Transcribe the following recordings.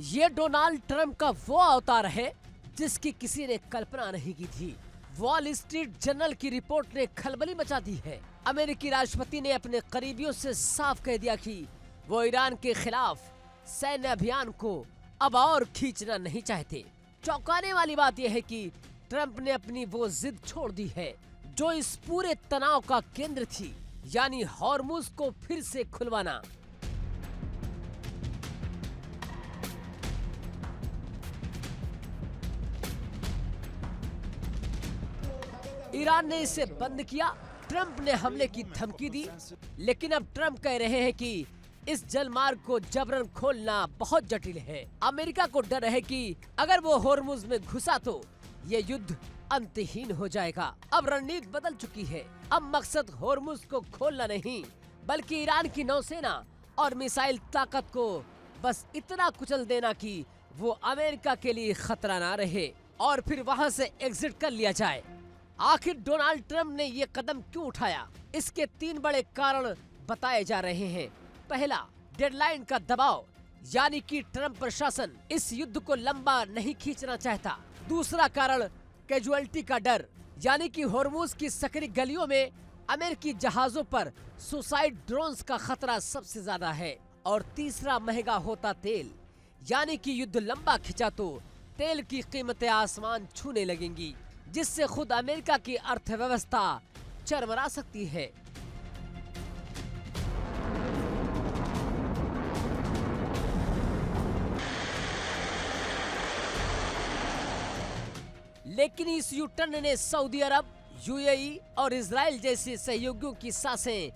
ये Donald Trump का वो अवतार है जिसकी किसी ने कल्पना नहीं की थी। वॉल स्ट्रीट जर्नल की रिपोर्ट ने खलबली मचा दी है। अमेरिकी राष्ट्रपति ने अपने करीबियों से साफ कह दिया कि वो ईरान के खिलाफ सैन्य अभियान को अब और खींचना नहीं चाहते। चौंकाने वाली बात यह है कि ट्रंप ने अपनी वो जिद छोड़ दी है जो इस पूरे तनाव का केंद्र थी, यानी हॉर्मुज को फिर से खुलवाना। ईरान ने इसे बंद किया। ट्रंप ने हमले की धमकी दी, लेकिन अब ट्रंप कह रहे हैं कि इस जलमार्ग को जबरन खोलना बहुत जटिल है। अमेरिका को डर है कि अगर वो हॉर्मुज में घुसा तो ये युद्ध अंतहीन हो जाएगा। अब रणनीति बदल चुकी है। अब मकसद हॉर्मुज को खोलना नहीं, बल्कि ईरान की नौसेना और मिसाइल ताकत को बस इतना कुचल देना कि वो अमेरिका के लिए खतरा ना रहे और फिर वहां से एग्जिट कर लिया जाए। आखिर डोनाल्ड ट्रंप ने ये कदम क्यों उठाया? इसके 3 बड़े कारण बताए जा रहे हैं। पहला, डेडलाइन का दबाव, यानी कि ट्रंप प्रशासन इस युद्ध को लंबा नहीं खींचना चाहता। दूसरा कारण, कैजुअलिटी का डर, यानी कि हॉर्मुज की सकरी गलियों में अमेरिकी जहाजों पर सुसाइड ड्रोन्स का खतरा सबसे ज्यादा है। और तीसरा, महंगा होता तेल, यानी कि युद्ध लंबा खिंचा तो तेल की कीमतें आसमान छूने लगेंगी, जिससे खुद अमेरिका की अर्थव्यवस्था चरमरा सकती है। लेकिन इस यू टर्न ने सऊदी अरब, यूएई और इजराइल जैसे सहयोगियों की सांसें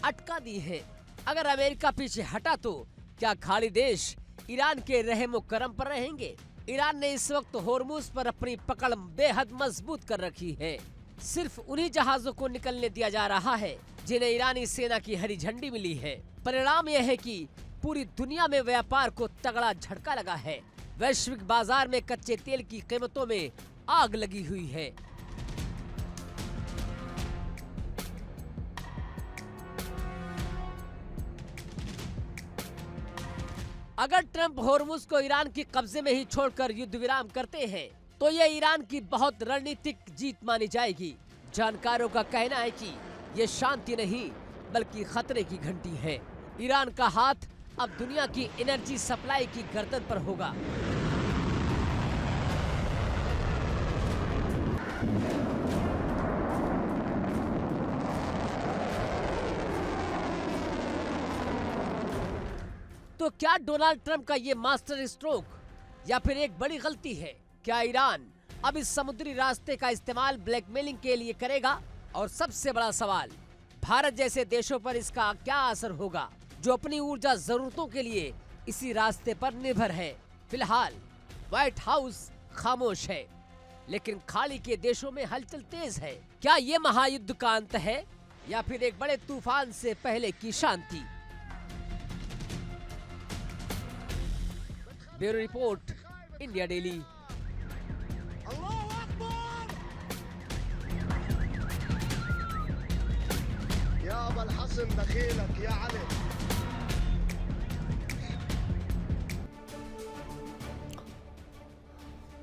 अटका दी है। अगर अमेरिका पीछे हटा तो क्या खाड़ी देश ईरान के रहमो करम पर रहेंगे? ईरान ने इस वक्त हॉर्मुज पर अपनी पकड़ बेहद मजबूत कर रखी है। सिर्फ उन्हीं जहाजों को निकलने दिया जा रहा है जिन्हें ईरानी सेना की हरी झंडी मिली है। परिणाम यह है कि पूरी दुनिया में व्यापार को तगड़ा झटका लगा है। वैश्विक बाजार में कच्चे तेल की कीमतों में आग लगी हुई है। अगर ट्रंप हॉर्मुज को ईरान के कब्जे में ही छोड़कर युद्ध विराम करते हैं तो ये ईरान की बहुत रणनीतिक जीत मानी जाएगी। जानकारों का कहना है कि ये शांति नहीं बल्कि खतरे की घंटी है। ईरान का हाथ अब दुनिया की एनर्जी सप्लाई की गर्दन पर होगा। तो क्या डोनाल्ड ट्रंप का ये मास्टर स्ट्रोक या फिर एक बड़ी गलती है? क्या ईरान अब इस समुद्री रास्ते का इस्तेमाल ब्लैकमेलिंग के लिए करेगा? और सबसे बड़ा सवाल, भारत जैसे देशों पर इसका क्या असर होगा जो अपनी ऊर्जा जरूरतों के लिए इसी रास्ते पर निर्भर है? फिलहाल व्हाइट हाउस खामोश है, लेकिन खाड़ी के देशों में हलचल तेज है। क्या ये महायुद्ध का अंत है या फिर एक बड़े तूफान से पहले की शांति? Bureau report, India Daily.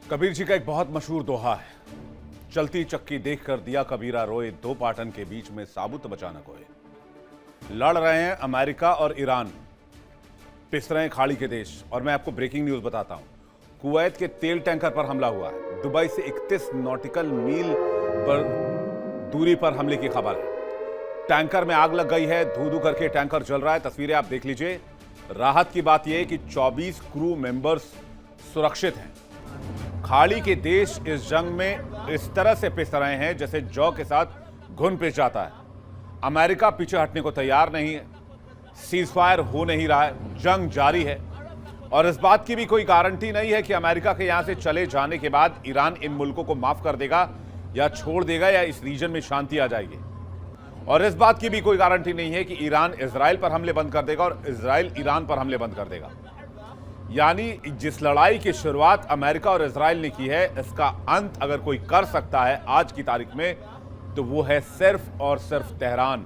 Kabir ji का एक बहुत मशहूर दोहा है, चलती चक्की देखकर दिया कबीरा रोए, दो पाटन के बीच में साबुत बचा न कोई। लड़ रहे हैं अमेरिका और ईरान, पिस रहे हैं खाड़ी के देश। और मैं आपको ब्रेकिंग न्यूज बताता हूं, कुवैत के तेल टैंकर पर हमला हुआ है। दुबई से 31 नॉटिकल मील पर दूरी पर हमले की खबर है। टैंकर में आग लग गई है, धू धू करके टैंकर जल रहा है। तस्वीरें आप देख लीजिए। राहत की बात यह है कि 24 क्रू मेंबर्स सुरक्षित हैं। खाड़ी के देश इस जंग में इस तरह से पिस रहे हैं जैसे जौ के साथ घुन पिस जाता है। अमेरिका पीछे हटने को तैयार नहीं है, सीजफायर हो नहीं रहा है, जंग जारी है। और इस बात की भी कोई गारंटी नहीं है कि अमेरिका के यहां से चले जाने के बाद ईरान इन मुल्कों को माफ कर देगा या छोड़ देगा या इस रीजन में शांति आ जाएगी। और इस बात की भी कोई गारंटी नहीं है कि ईरान इजराइल पर हमले बंद कर देगा और इजराइल ईरान पर हमले बंद कर देगा। यानी जिस लड़ाई की शुरुआत अमेरिका और इजराइल ने की है, इसका अंत अगर कोई कर सकता है आज की तारीख में तो वो है सिर्फ और सिर्फ तेहरान,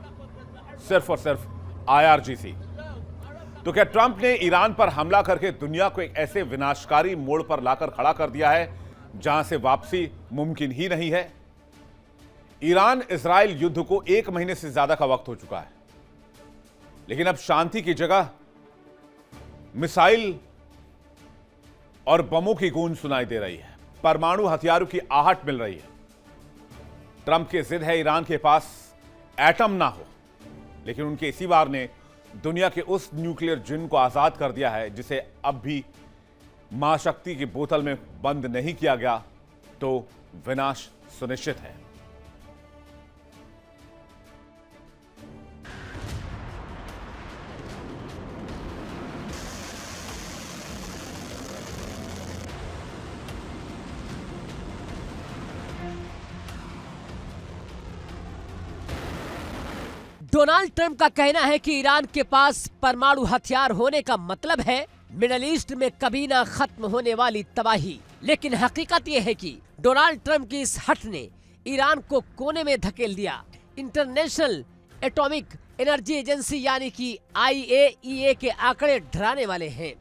सिर्फ और सिर्फ IRGC। तो क्या ट्रंप ने ईरान पर हमला करके दुनिया को एक ऐसे विनाशकारी मोड़ पर लाकर खड़ा कर दिया है जहां से वापसी मुमकिन ही नहीं है? ईरान इजराइल युद्ध को 1 महीने से ज्यादा का वक्त हो चुका है, लेकिन अब शांति की जगह मिसाइल और बमों की गूंज सुनाई दे रही है, परमाणु हथियारों की आहट मिल रही है। ट्रंप की जिद है ईरान के पास एटम ना हो, लेकिन उनके इसी वार ने दुनिया के उस न्यूक्लियर जिन को आजाद कर दिया है जिसे अब भी महाशक्ति की बोतल में बंद नहीं किया गया तो विनाश सुनिश्चित है। डोनाल्ड ट्रंप का कहना है कि ईरान के पास परमाणु हथियार होने का मतलब है मिडल ईस्ट में कभी ना खत्म होने वाली तबाही। लेकिन हकीकत यह है कि डोनाल्ड ट्रंप की इस हट ने ईरान को कोने में धकेल दिया। इंटरनेशनल एटॉमिक एनर्जी एजेंसी यानी कि IAEA के आंकड़े डराने वाले हैं।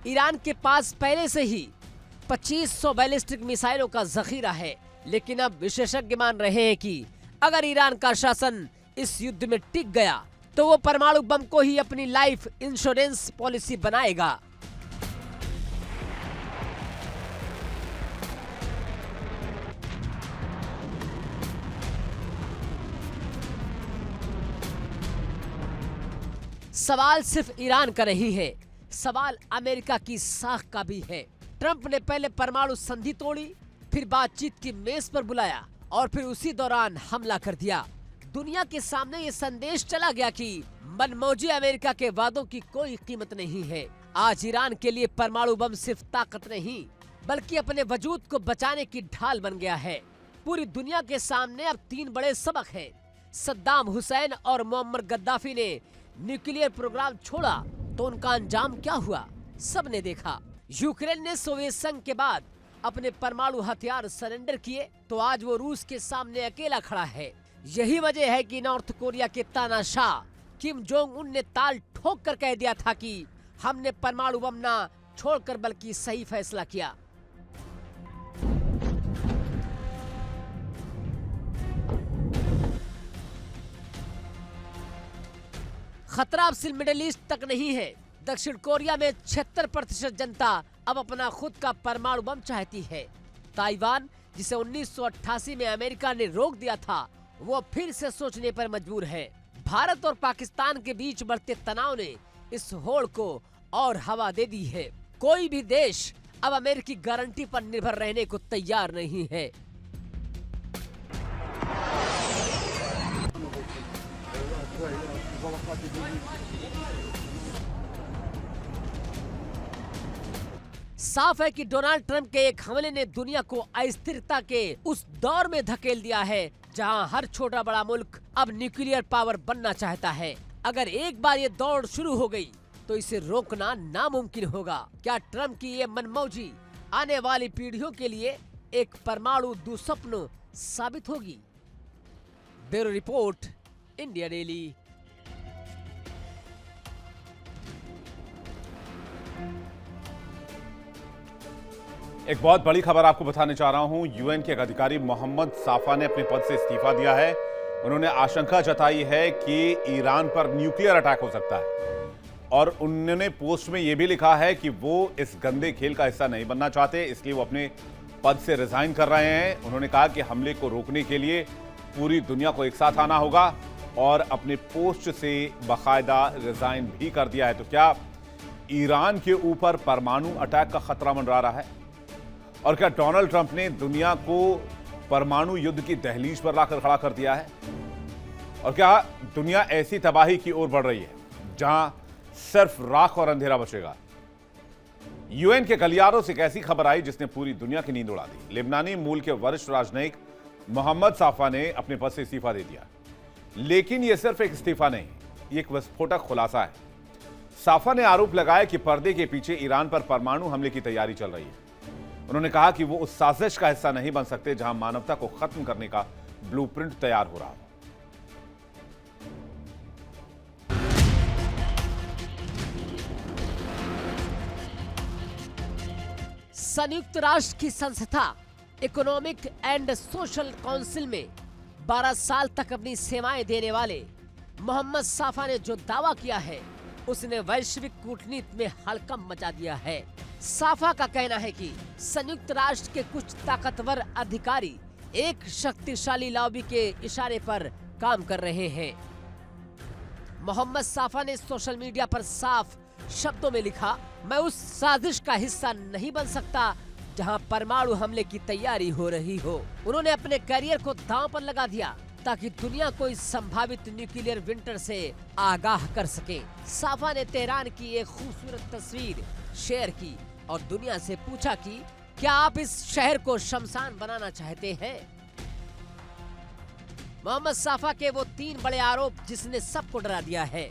ईरान के पास पहले से ही 2500 बैलिस्टिक मिसाइलों का जखीरा है, लेकिन अब विशेषज्ञ मान रहे हैं कि अगर ईरान का शासन इस युद्ध में टिक गया तो वो परमाणु बम को ही अपनी लाइफ इंश्योरेंस पॉलिसी बनाएगा। सवाल सिर्फ ईरान का नहीं है, सवाल अमेरिका की साख का भी है। ट्रंप ने पहले परमाणु संधि तोड़ी, फिर बातचीत की मेज पर बुलाया और फिर उसी दौरान हमला कर दिया। दुनिया के सामने ये संदेश चला गया कि मनमौजी अमेरिका के वादों की कोई कीमत नहीं है। आज ईरान के लिए परमाणु बम सिर्फ ताकत नहीं बल्कि अपने वजूद को बचाने की ढाल बन गया है। पूरी दुनिया के सामने अब 3 बड़े सबक हैं। सद्दाम हुसैन और मुअम्मर गद्दाफी ने न्यूक्लियर प्रोग्राम छोड़ा तो उनका अंजाम क्या हुआ, सबने देखा। यूक्रेन ने सोवियत संघ के बाद अपने परमाणु हथियार सरेंडर किए तो आज वो रूस के सामने अकेला खड़ा है। यही वजह है कि नॉर्थ कोरिया के तानाशाह किम जोंग उन ने ताल ठोक कर कह दिया था कि हमने परमाणु बम ना छोड़कर बल्कि सही फैसला किया। खतरा अब सिर्फ मिडिल ईस्ट तक नहीं है। दक्षिण कोरिया में 76% जनता अब अपना खुद का परमाणु बम चाहती है। ताइवान, जिसे 1988 में अमेरिका ने रोक दिया था, वो फिर से सोचने पर मजबूर है। भारत और पाकिस्तान के बीच बढ़ते तनाव ने इस होड़ को और हवा दे दी है। कोई भी देश अब अमेरिकी गारंटी पर निर्भर रहने को तैयार नहीं है। साफ है कि डोनाल्ड ट्रंप के एक हमले ने दुनिया को अस्थिरता के उस दौर में धकेल दिया है जहां हर छोटा बड़ा मुल्क अब न्यूक्लियर पावर बनना चाहता है। अगर एक बार ये दौड़ शुरू हो गई तो इसे रोकना नामुमकिन होगा। क्या ट्रंप की ये मनमौजी आने वाली पीढ़ियों के लिए एक परमाणु दुस्वप्न साबित होगी? Bureau report, India daily. एक बहुत बड़ी खबर आपको बताने जा रहा हूं। यूएन के एक अधिकारी मोहम्मद साफा ने अपने पद से इस्तीफा दिया है। उन्होंने आशंका जताई है कि ईरान पर न्यूक्लियर अटैक हो सकता है और उन्होंने पोस्ट में यह भी लिखा है कि वो इस गंदे खेल का हिस्सा नहीं बनना चाहते, इसलिए वो अपने पद से रिजाइन कर रहे हैं। उन्होंने कहा कि हमले को रोकने के लिए पूरी दुनिया को एक साथ आना होगा और अपने पोस्ट से बाकायदा रिजाइन भी कर दिया है। तो क्या ईरान के ऊपर परमाणु अटैक का खतरा मंडरा रहा है? और क्या डोनाल्ड ट्रंप ने दुनिया को परमाणु युद्ध की दहलीज पर लाकर खड़ा कर दिया है? और क्या दुनिया ऐसी तबाही की ओर बढ़ रही है जहां सिर्फ राख और अंधेरा बचेगा? यूएन के गलियारों से एक ऐसी खबर आई जिसने पूरी दुनिया की नींद उड़ा दी। लेबनानी मूल के वरिष्ठ राजनयिक मोहम्मद साफा ने अपने पद से इस्तीफा दे दिया, लेकिन यह सिर्फ एक इस्तीफा नहीं, यह एक विस्फोटक खुलासा है। साफा ने आरोप लगाया कि पर्दे के पीछे ईरान पर परमाणु हमले की तैयारी चल रही है। उन्होंने कहा कि वो उस साजिश का हिस्सा नहीं बन सकते जहां मानवता को खत्म करने का ब्लूप्रिंट तैयार हो रहा हो। संयुक्त राष्ट्र की संस्था इकोनॉमिक एंड सोशल काउंसिल में 12 साल तक अपनी सेवाएं देने वाले मोहम्मद साफा ने जो दावा किया है उसने वैश्विक कूटनीति में हड़कंप मचा दिया है। साफा का कहना है कि संयुक्त राष्ट्र के कुछ ताकतवर अधिकारी एक शक्तिशाली लॉबी के इशारे पर काम कर रहे हैं। मोहम्मद साफा ने सोशल मीडिया पर साफ शब्दों में लिखा, मैं उस साजिश का हिस्सा नहीं बन सकता जहां परमाणु हमले की तैयारी हो रही हो। उन्होंने अपने करियर को दांव पर लगा दिया ताकि दुनिया को इस संभावित न्यूक्लियर विंटर से आगाह कर सके। साफा ने तेहरान की एक खूबसूरत तस्वीर शेयर की और दुनिया से पूछा कि क्या आप इस शहर को शमशान बनाना चाहते हैं? मोहम्मद साफा के वो 3 बड़े आरोप जिसने सबको डरा दिया है।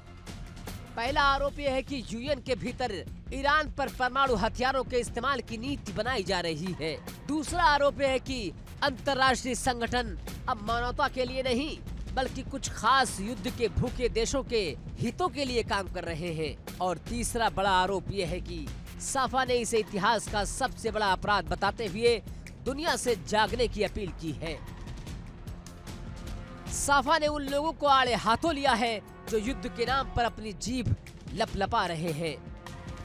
पहला आरोप यह है कि यूएन के भीतर ईरान पर परमाणु हथियारों के इस्तेमाल की नीति बनाई जा रही है। दूसरा आरोप यह है कि अंतर्राष्ट्रीय संगठन अब मानवता के लिए नहीं बल्कि कुछ खास युद्ध के भूखे देशों के हितों के लिए काम कर रहे हैं। और तीसरा बड़ा आरोप यह है कि साफा ने इसे इतिहास का सबसे बड़ा अपराध बताते हुए दुनिया से जागने की अपील की है। साफा ने उन लोगों को आड़े हाथों लिया है जो युद्ध के नाम पर अपनी जीभ लपलपा रहे हैं।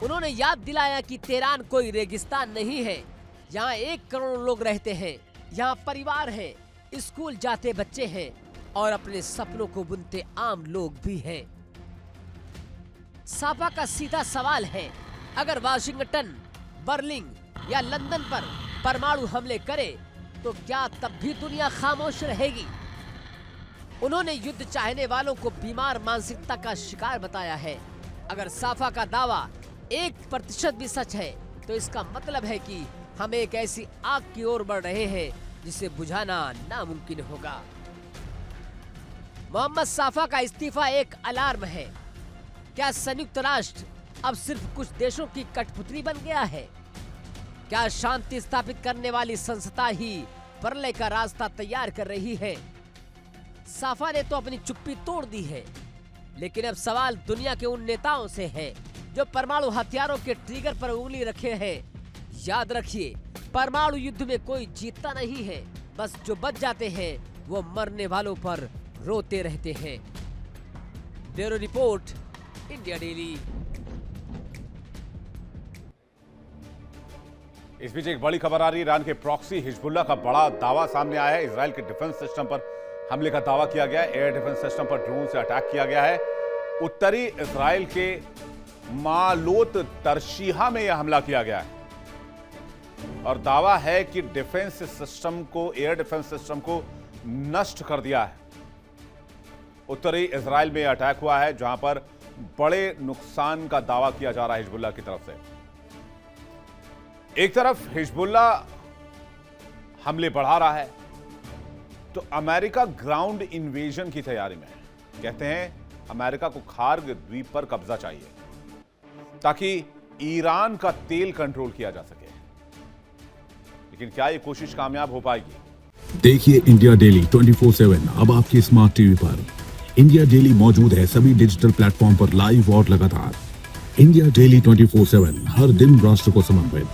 उन्होंने याद दिलाया कि तेहरान कोई रेगिस्तान नहीं है। यहाँ 1 करोड़ लोग रहते हैं, यहाँ परिवार है, स्कूल जाते बच्चे हैं और अपने सपनों को बुनते आम लोग भी हैं। साफा का सीधा सवाल है, अगर वाशिंगटन, बर्लिन या लंदन पर परमाणु हमले करे तो क्या तब भी दुनिया खामोश रहेगी? उन्होंने युद्ध चाहने वालों को बीमार मानसिकता का शिकार बताया है। अगर साफा का दावा 1% भी सच है तो इसका मतलब है कि हम एक ऐसी आग की ओर बढ़ रहे हैं जिसे बुझाना नामुमकिन होगा। मोहम्मद साफा का इस्तीफा एक अलार्म है। क्या संयुक्त राष्ट्र अब सिर्फ कुछ देशों की कठपुतली बन गया है? क्या शांति स्थापित करने वाली संस्था ही प्रलय का रास्ता तैयार कर रही है? साफा ने तो अपनी चुप्पी तोड़ दी है, लेकिन अब सवाल दुनिया के उन नेताओं से है जो परमाणु हथियारों के ट्रिगर पर उंगली रखे हैं। याद रखिए, परमाणु युद्ध में कोई जीतता नहीं है, बस जो बच जाते हैं वो मरने वालों पर रोते रहते हैं। Bureau report, India daily. इस बीच एक बड़ी खबर आ रही है। ईरान के प्रॉक्सी हिजबुल्लाह का बड़ा दावा सामने आया है। इजराइल के डिफेंस सिस्टम पर हमले का दावा किया गया है। एयर डिफेंस सिस्टम पर ड्रोन से अटैक किया गया है। उत्तरी इजराइल के मालोत तरशीहा में यह हमला किया गया है और दावा है कि डिफेंस सिस्टम को, एयर डिफेंस सिस्टम को नष्ट कर दिया है। उत्तरी इजराइल में यह अटैक हुआ है जहां पर बड़े नुकसान का दावा किया जा रहा है हिजबुल्लाह की तरफ से। एक तरफ हिजबुल्लाह हमले बढ़ा रहा है तो अमेरिका ग्राउंड इन्वेजन की तैयारी में है। कहते हैं अमेरिका को खार्ग द्वीप पर कब्जा चाहिए ताकि ईरान का तेल कंट्रोल किया जा सके। लेकिन क्या यह कोशिश कामयाब हो पाएगी? देखिए इंडिया डेली 24/7 अब आपकी स्मार्ट टीवी पर। इंडिया डेली मौजूद है सभी डिजिटल प्लेटफॉर्म पर लाइव और लगातार। इंडिया डेली 24/7 हर दिन राष्ट्र को समर्पित।